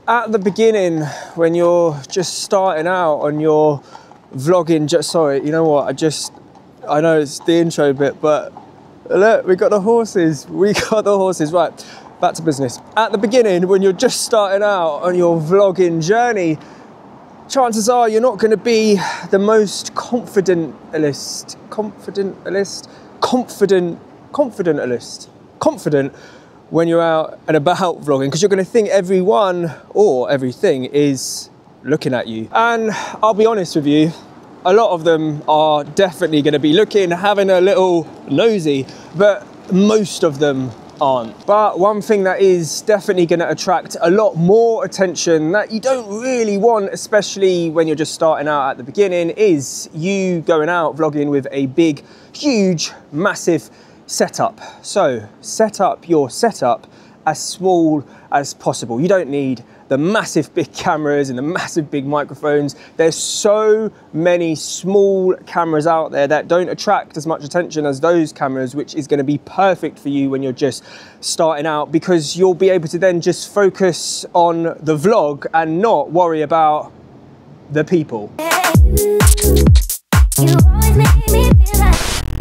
At the beginning, when you're just starting out on your vlogging, sorry, you know what, I know it's the intro bit, but look, we got the horses, right, back to business. At the beginning, when you're just starting out on your vlogging journey, chances are you're not going to be the most confident when you're out and about vlogging, because you're going to think everyone or everything is looking at you. And I'll be honest with you, a lot of them are definitely going to be looking, having a little nosy, but most of them aren't. But one thing that is definitely going to attract a lot more attention that you don't really want, especially when you're just starting out at the beginning, is you going out vlogging with a big, huge, massive setup. So set up your setup as small as possible. You don't need the massive big cameras and the massive big microphones. There's so many small cameras out there that don't attract as much attention as those cameras, which is going to be perfect for you when you're just starting out, because you'll be able to then just focus on the vlog and not worry about the people.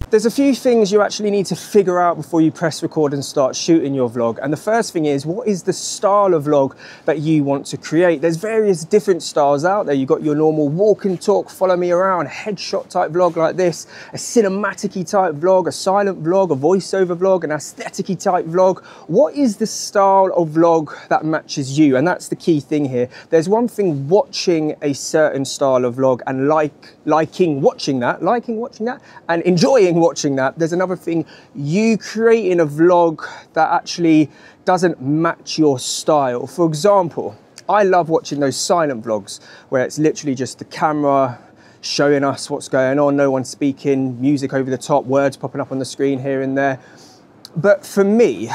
There's a few things you actually need to figure out before you press record and start shooting your vlog. And the first thing is, what is the style of vlog that you want to create? There's various different styles out there. You've got your normal walk and talk, follow me around, headshot type vlog like this, a cinematic-y type vlog, a silent vlog, a voiceover vlog, an aesthetic-y type vlog. What is the style of vlog that matches you? And that's the key thing here. There's one thing watching a certain style of vlog and liking watching that, and enjoying watching that. There's another thing, you creating a vlog that actually doesn't match your style. For example, I love watching those silent vlogs where it's literally just the camera showing us what's going on, no one speaking, music over the top, words popping up on the screen here and there. But for me,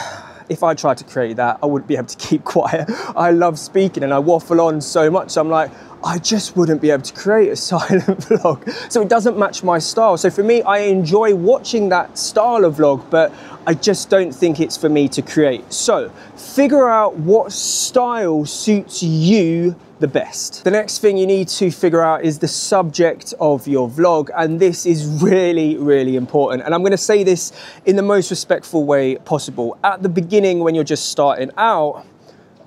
if I tried to create that, I wouldn't be able to keep quiet. I love speaking and I waffle on so much. I'm like, I just wouldn't be able to create a silent vlog. So it doesn't match my style. So for me, I enjoy watching that style of vlog, but I just don't think it's for me to create. So figure out what style suits you the best. The next thing you need to figure out is the subject of your vlog. And this is really, really important. And I'm gonna say this in the most respectful way possible. At the beginning, when you're just starting out,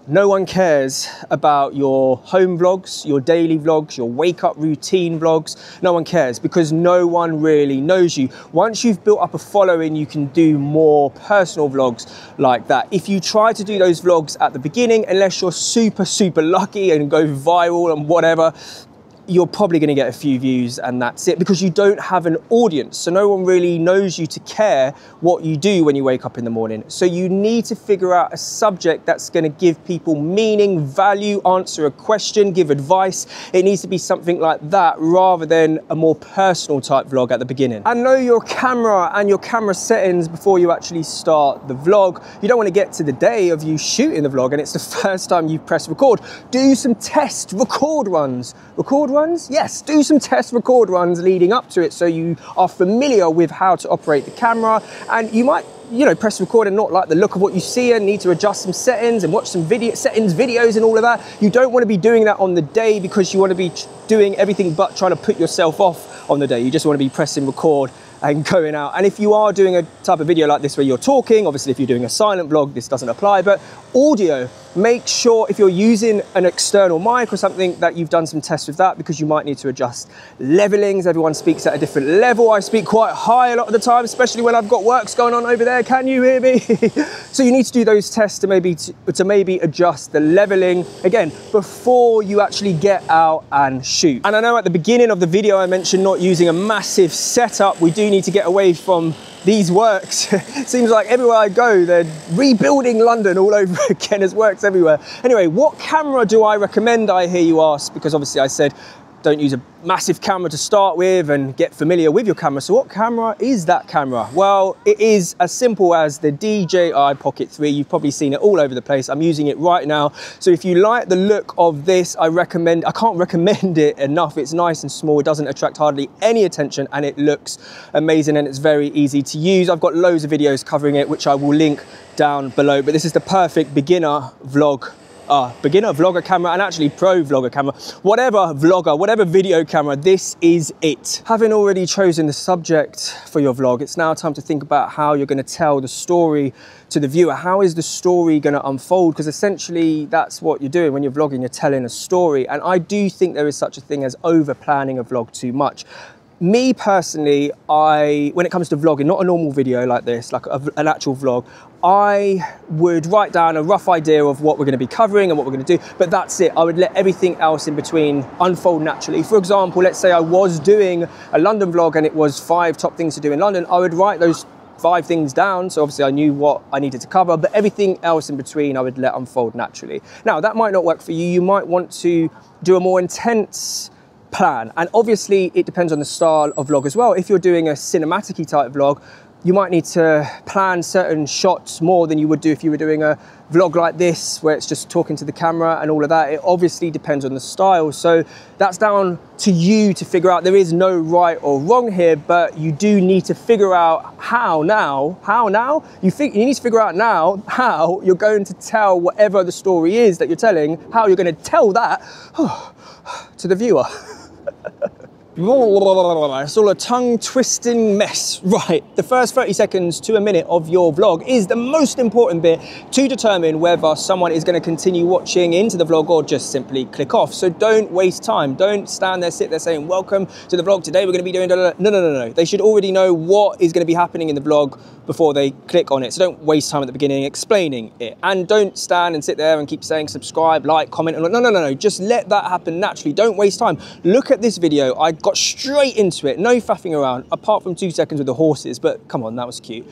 no one cares about your home vlogs, your daily vlogs, your wake up routine vlogs. No one cares, because no one really knows you. Once you've built up a following, you can do more personal vlogs like that. If you try to do those vlogs at the beginning, unless you're super, super lucky and go viral and whatever, you're probably going to get a few views and that's it, because you don't have an audience. So no one really knows you to care what you do when you wake up in the morning. So you need to figure out a subject that's going to give people meaning, value, answer a question, give advice. It needs to be something like that rather than a more personal type vlog at the beginning. And know your camera and your camera settings before you actually start the vlog. You don't want to get to the day of you shooting the vlog and it's the first time you press record. Do some test record runs. Yes, do some test record runs leading up to it so you are familiar with how to operate the camera, and you might, press record and not like the look of what you see and need to adjust some settings and watch some videos and all of that. You don't want to be doing that on the day, because you want to be doing everything but trying to put yourself off on the day. You just want to be pressing record and going out. And if you are doing a type of video like this where you're talking, obviously if you're doing a silent vlog, this doesn't apply, but audio, make sure if you're using an external mic or something that you've done some tests with that, because you might need to adjust levelings. Everyone speaks at a different level. I speak quite high a lot of the time, especially when I've got works going on over there. Can you hear me? So you need to do those tests to maybe adjust the leveling again before you actually get out and shoot. And I know at the beginning of the video I mentioned not using a massive setup. We do need to get away from these works. It seems like everywhere I go, they're rebuilding London all over again. There's works everywhere. Anyway, what camera do I recommend, I hear you ask? Because obviously I said, don't use a massive camera to start with and get familiar with your camera. So what camera is that camera? Well, it is as simple as the DJI Pocket 3. You've probably seen it all over the place. I'm using it right now. So if you like the look of this, I can't recommend it enough. It's nice and small. It doesn't attract hardly any attention and it looks amazing and it's very easy to use. I've got loads of videos covering it, which I will link down below, but this is the perfect beginner vlog beginner vlogger camera and actually pro vlogger camera, whatever vlogger, whatever video camera, this is it. Having already chosen the subject for your vlog, it's now time to think about how you're going to tell the story to the viewer. How is the story going to unfold? Because essentially that's what you're doing when you're vlogging, you're telling a story. And I do think there is such a thing as over planning a vlog too much. Me personally, when it comes to vlogging, not a normal video like this, like an actual vlog, I would write down a rough idea of what we're going to be covering and what we're going to do, but that's it. I would let everything else in between unfold naturally. For example, let's say I was doing a London vlog and it was 5 top things to do in London. I would write those 5 things down, so obviously I knew what I needed to cover, but everything else in between I would let unfold naturally. Now, that might not work for you. You might want to do a more intense plan, and obviously it depends on the style of vlog as well. If you're doing a cinematic-y type vlog, you might need to plan certain shots more than you would do if you were doing a vlog like this, where it's just talking to the camera and all of that. It obviously depends on the style, so that's down to you to figure out. There is no right or wrong here, but you do need to figure out how now. You need to figure out now how you're going to tell whatever the story is that you're telling, how you're going to tell that to the viewer. It's all a tongue-twisting mess. Right, the first 30 seconds to a minute of your vlog is the most important bit to determine whether someone is going to continue watching into the vlog or just simply click off. So don't waste time. Don't stand there, sit there saying, welcome to the vlog. Today we're going to be doing... No. They should already know what is going to be happening in the vlog before they click on it. So don't waste time at the beginning explaining it. And don't stand and sit there and keep saying subscribe, like, comment. No. Just let that happen naturally. Don't waste time. Look at this video. I got straight into it. No faffing around, apart from 2 seconds with the horses. But come on, that was cute.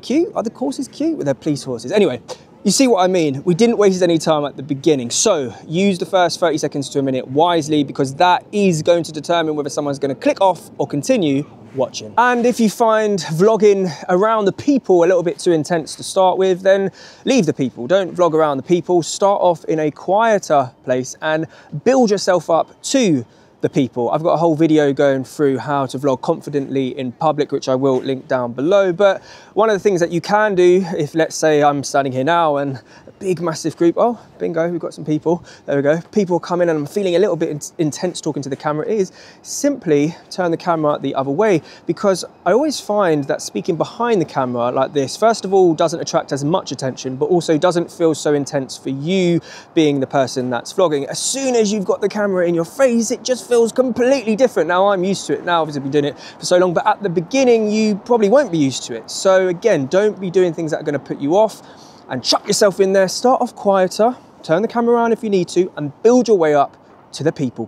Cute? Are the horses cute? With their police horses. Anyway, you see what I mean? We didn't waste any time at the beginning. So use the first 30 seconds to a minute wisely, because that is going to determine whether someone's going to click off or continue watching. And if you find vlogging around the people a little bit too intense to start with, then leave the people. Don't vlog around the people. Start off in a quieter place and build yourself up to the people. I've got a whole video going through how to vlog confidently in public, which I will link down below. But one of the things that you can do, if let's say I'm standing here now and a big massive group, oh bingo, we've got some people, there we go, people come in and I'm feeling a little bit intense talking to the camera, is simply turn the camera the other way. Because I always find that speaking behind the camera like this, first of all, doesn't attract as much attention, but also doesn't feel so intense for you being the person that's vlogging. As soon as you've got the camera in your face, it just feels completely different. Now I'm used to it now, obviously I've been doing it for so long, but at the beginning you probably won't be used to it. So again, don't be doing things that are going to put you off, and chuck yourself in there. Start off quieter, turn the camera around if you need to, and build your way up to the people.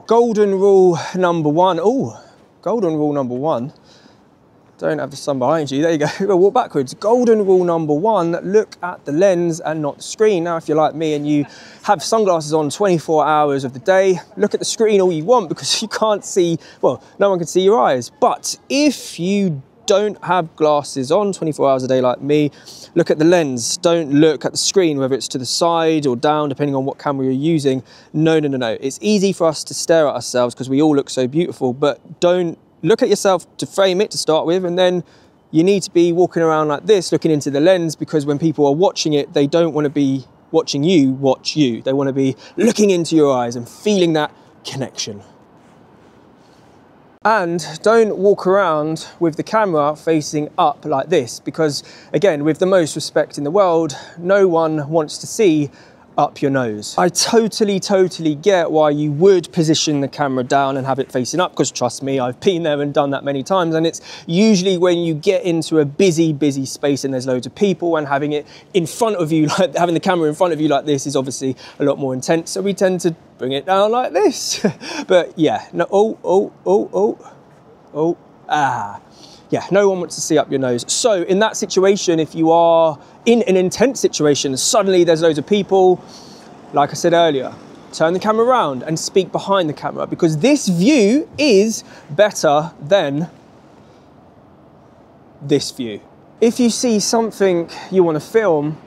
Golden rule number 1. Oh, golden rule number 1. Don't have the sun behind you. There you go. We'll walk backwards. Golden rule number 1, look at the lens and not the screen. Now, if you're like me and you have sunglasses on 24 hours of the day, look at the screen all you want, because you can't see, well, no one can see your eyes. But if you don't have glasses on 24 hours a day like me, look at the lens. Don't look at the screen, whether it's to the side or down, depending on what camera you're using. No. It's easy for us to stare at ourselves because we all look so beautiful, but don't look at yourself to frame it to start with, and then you need to be walking around like this, looking into the lens, because when people are watching it, they don't want to be watching you watch you. They want to be looking into your eyes and feeling that connection. And don't walk around with the camera facing up like this, because again, with the most respect in the world, no one wants to see up your nose. I totally get why you would position the camera down and have it facing up, because trust me, I've been there and done that many times, and it's usually when you get into a busy space and there's loads of people, and having it in front of you, like having the camera in front of you like this, is obviously a lot more intense, so we tend to bring it down like this. But yeah, no, yeah, no one wants to see up your nose. So in that situation, if you are in an intense situation, suddenly there's loads of people, like I said earlier, turn the camera around and speak behind the camera, because this view is better than this view. If you see something you want to film,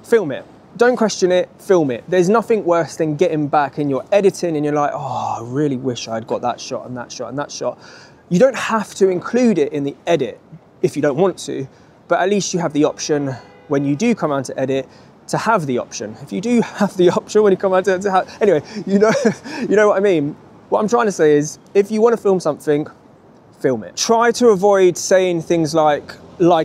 film it. Don't question it, film it. There's nothing worse than getting back and you're editing and you're like, oh, I really wish I'd got that shot and that shot and that shot. You don't have to include it in the edit if you don't want to, but at least you have the option when you do come around to edit to have the option. If you do have the option when you come out to have, anyway, you know what I mean. What I'm trying to say is, if you want to film something, film it. Try to avoid saying things like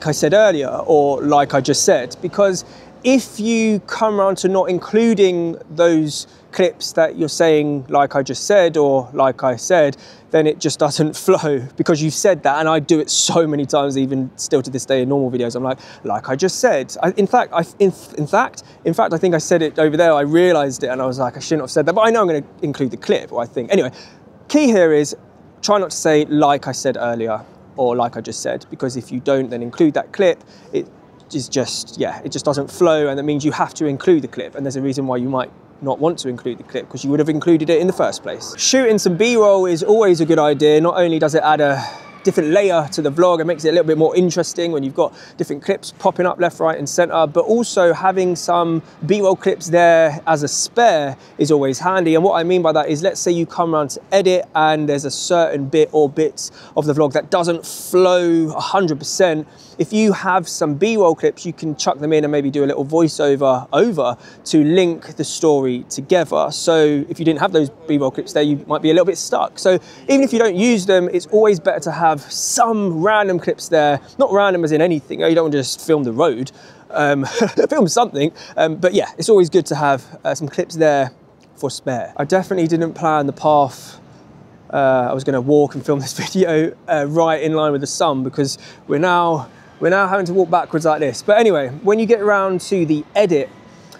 I said earlier, or like I just said, because if you come around to not including those clips that you're saying, like I just said, or like I said, then it just doesn't flow because you've said that. And I do it so many times, even still to this day in normal videos. I'm like I just said. In fact, I think I said it over there. I realized it and I was like, I shouldn't have said that, but I know I'm going to include the clip, or I think. Anyway, key here is try not to say like I said earlier or like I just said, because if you don't then include that clip, it just doesn't flow, and that means you have to include the clip. And there's a reason why you might not want to include the clip, because you would have included it in the first place. Shooting some B-roll is always a good idea. Not only does it add a different layer to the vlog, it makes it a little bit more interesting when you've got different clips popping up left, right and center, but also having some B-roll clips there as a spare is always handy. And what I mean by that is, let's say you come around to edit and there's a certain bit or bits of the vlog that doesn't flow 100%. If you have some B-roll clips, you can chuck them in and maybe do a little voiceover over to link the story together. So if you didn't have those B-roll clips there, you might be a little bit stuck. So even if you don't use them, it's always better to have some random clips there. Not random as in anything. You don't want to just film the road, film something. But yeah, it's always good to have some clips there for spare. I definitely didn't plan the path I was going to walk and film this video right in line with the sun, because we're now having to walk backwards like this. But anyway, when you get around to the edit,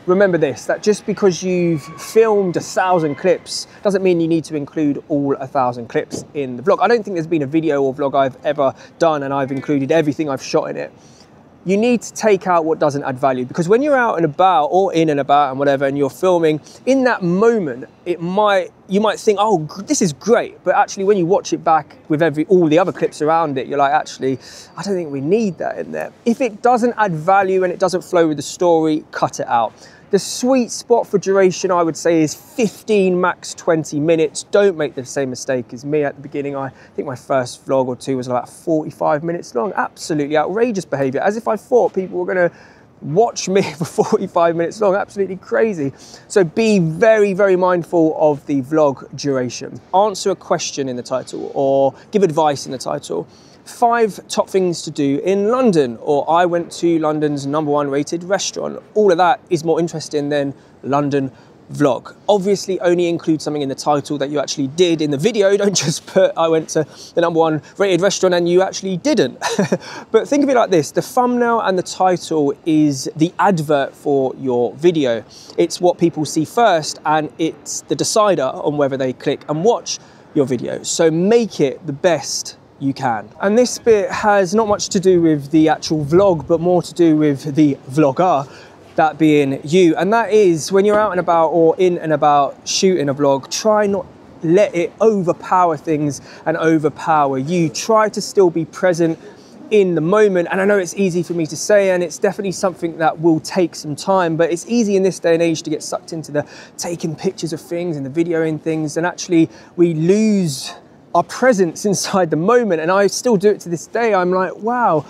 remember this, that just because you've filmed 1,000 clips doesn't mean you need to include all 1,000 clips in the vlog. I don't think there's been a video or vlog I've ever done and I've included everything I've shot in it. You need to take out what doesn't add value, because when you're out and about, or in and about and whatever, and you're filming, in that moment, you might think, oh, this is great. But actually when you watch it back with all the other clips around it, you're like, actually, I don't think we need that in there. If it doesn't add value and it doesn't flow with the story, cut it out. The sweet spot for duration, I would say, is 15, max 20 minutes. Don't make the same mistake as me at the beginning. I think my first vlog or two was about 45 minutes long. Absolutely outrageous behavior, as if I thought people were gonna watch me for 45 minutes long. Absolutely crazy. So be very, very mindful of the vlog duration. Answer a question in the title, or give advice in the title. 5 top things to do in London, or I went to London's #1 rated restaurant. All of that is more interesting than London vlog. Obviously only include something in the title that you actually did in the video. Don't just put I went to the #1 rated restaurant and you actually didn't. But think of it like this, the thumbnail and the title is the advert for your video. It's what people see first, and it's the decider on whether they click and watch your video. So make it the best you can. And this bit has not much to do with the actual vlog, but more to do with the vlogger, that being you. And that is, when you're out and about or in and about shooting a vlog, try not let it overpower things and overpower you. Try to still be present in the moment. And I know it's easy for me to say, and it's definitely something that will take some time, but it's easy in this day and age to get sucked into the taking pictures of things and the videoing things, and actually we lose our presence inside the moment. And I still do it to this day. I'm like, wow,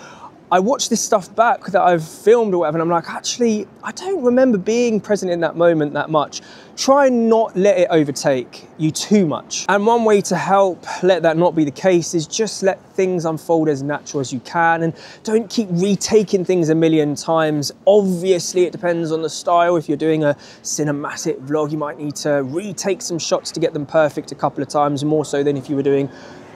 I watch this stuff back that I've filmed or whatever, and I'm like, actually, I don't remember being present in that moment that much. Try and not let it overtake you too much. And one way to help let that not be the case is just let things unfold as natural as you can, and don't keep retaking things a million times. Obviously, it depends on the style. If you're doing a cinematic vlog, you might need to retake some shots to get them perfect a couple of times, more so than if you were doing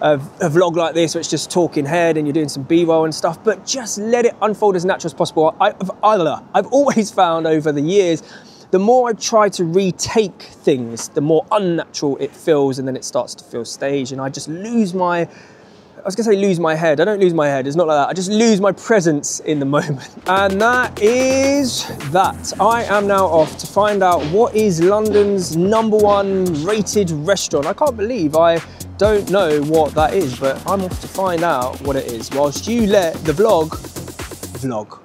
a vlog like this, where it's just talking head and you're doing some B-roll and stuff. But just let it unfold as natural as possible. I've always found over the years, the more I try to retake things, the more unnatural it feels, and then it starts to feel staged, and I just lose my, I was gonna say lose my head. I don't lose my head, it's not like that. I just lose my presence in the moment. And that is that. I am now off to find out what is London's #1 rated restaurant. I can't believe I don't know what that is, but I'm off to find out what it is, whilst you let the vlog vlog.